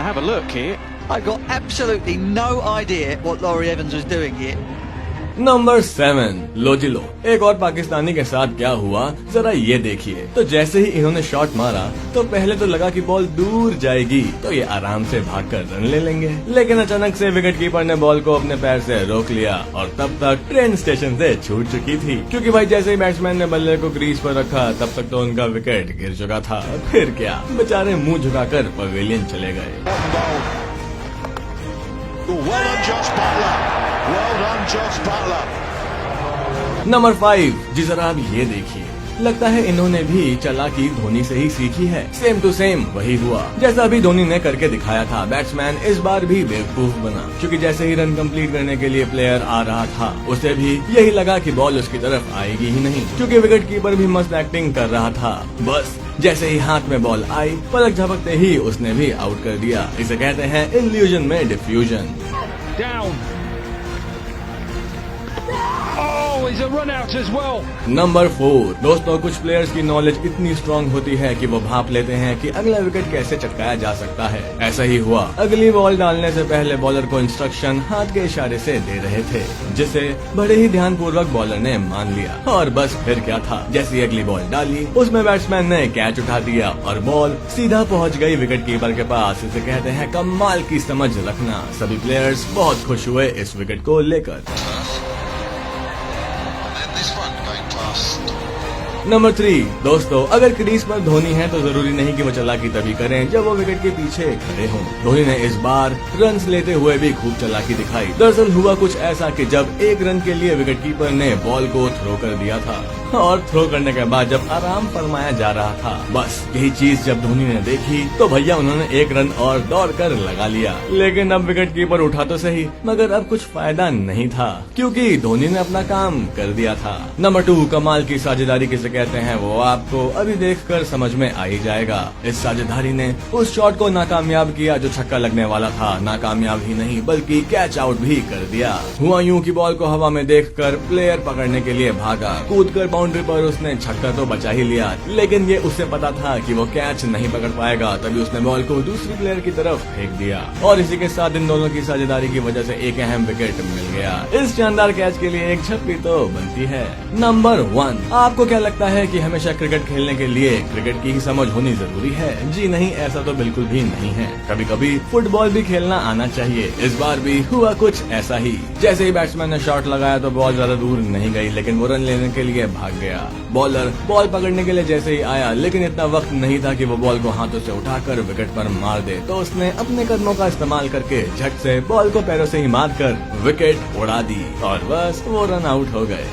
have a look here. I got absolutely no idea what Laurie Evans was doing here. Number 7 लो जी लो। एक और पाकिस्तानी के साथ क्या हुआ जरा ये देखिए। तो जैसे ही इन्होंने शॉट मारा तो पहले तो लगा कि बॉल दूर जाएगी तो ये आराम से भागकर रन ले लेंगे, लेकिन अचानक से विकेट कीपर ने बॉल को अपने पैर से रोक लिया और तब तक ट्रेन स्टेशन से छूट चुकी थी, क्योंकि भाई जैसे ही बैट्समैन ने बल्ले को क्रीज पर रखा तब तक तो उनका विकेट गिर चुका था। फिर क्या, बेचारे मुंह झुकाकर पवेलियन चले गए। Well done, Josh Butler. Well done, Josh Butler. Number 5 जी जरा अब ये देखिए। लगता है इन्होंने भी चालाकी धोनी से ही सीखी है। सेम टू सेम वही हुआ जैसा अभी धोनी ने करके दिखाया था। बैट्समैन इस बार भी बेवकूफ बना, क्योंकि जैसे ही रन कंप्लीट करने के लिए प्लेयर आ रहा था उसे भी यही लगा कि बॉल उसकी तरफ आएगी ही नहीं, क्योंकि विकेट कीपर भी मस्त एक्टिंग कर रहा था। बस जैसे ही हाथ में बॉल आई पलक झपकते ही उसने भी आउट कर दिया। इसे कहते हैं इल्यूजन में diffusion. Down. Oh, he's a run out as well. Number 4 दोस्तों, कुछ प्लेयर्स की नॉलेज इतनी स्ट्रांग होती है कि वो भाप लेते हैं कि अगला विकेट कैसे चटकाया जा सकता है। ऐसा ही हुआ। अगली बॉल डालने से पहले बॉलर को इंस्ट्रक्शन हाथ के इशारे से दे रहे थे, जिसे बड़े ही ध्यानपूर्वक बॉलर ने मान लिया। और बस फिर क्या था, जैसी अगली बॉल डाली उसमें बैट्समैन ने कैच उठा दिया और बॉल सीधा पहुंच गई विकेट कीपर के पास। इसे कहते हैं कमाल की समझ रखना। सभी प्लेयर्स बहुत खुश हुए इस विकेट को लेकर। नंबर 3 दोस्तों, अगर क्रीज पर धोनी है तो जरूरी नहीं कि वो चालाकी तभी करें जब वो विकेट के पीछे खड़े हों। धोनी ने इस बार रन्स लेते हुए भी खूब चालाकी दिखाई। दरअसल हुआ कुछ ऐसा कि जब एक रन के लिए विकेट कीपर ने बॉल को थ्रो कर दिया था और थ्रो करने के बाद जब आराम फरमाया जा रहा था, बस यही चीज जब धोनी ने देखी तो भैया उन्होंने एक रन और दौड़ कर लगा लिया। लेकिन अब विकेट कीपर उठा तो सही, मगर अब कुछ फायदा नहीं था, क्योंकि धोनी ने अपना काम कर दिया था। नंबर 2 कमाल की साझेदारी किसे कहते हैं वो आपको अभी देखकर समझ में आ ही जाएगा। इस साझेदारी ने उस शॉट को नाकामयाब किया जो छक्का लगने वाला था। नाकामयाब ही नहीं बल्कि कैच आउट भी कर दिया। हुआ यूं कि बॉल को हवा में देखकर प्लेयर पकड़ने के लिए भागा, कूदकर बाउंड्री पर उसने छक्का तो बचा ही लिया, लेकिन ये उसे पता था कि वो कैच नहीं पकड़ पाएगा, तभी उसने बॉल को दूसरी प्लेयर की तरफ फेंक दिया और इसी के साथ इन दोनों की साझेदारी की वजह से एक अहम विकेट मिल गया। इस शानदार कैच के लिए एक छप्पी तो बनती है। नंबर 1 आपको क्या लगता है कि हमेशा क्रिकेट खेलने के लिए क्रिकेट की ही समझ होनी जरूरी है? जी नहीं, ऐसा तो बिल्कुल भी नहीं है। कभी कभी फुटबॉल भी खेलना आना चाहिए। इस बार भी हुआ कुछ ऐसा ही। जैसे ही बैट्समैन ने शॉट लगाया तो बॉल ज्यादा दूर नहीं गई, लेकिन वो रन लेने के लिए भाग गया। बॉलर बॉल पकड़ने के लिए जैसे ही आया, लेकिन इतना वक्त नहीं था कि वो बॉल को हाथों से उठाकर विकेट पर मार दे, तो उसने अपने कदमों का इस्तेमाल करके झट से बॉल को पैरों से ही मारकर विकेट उड़ा दी और बस वो रन आउट हो गए।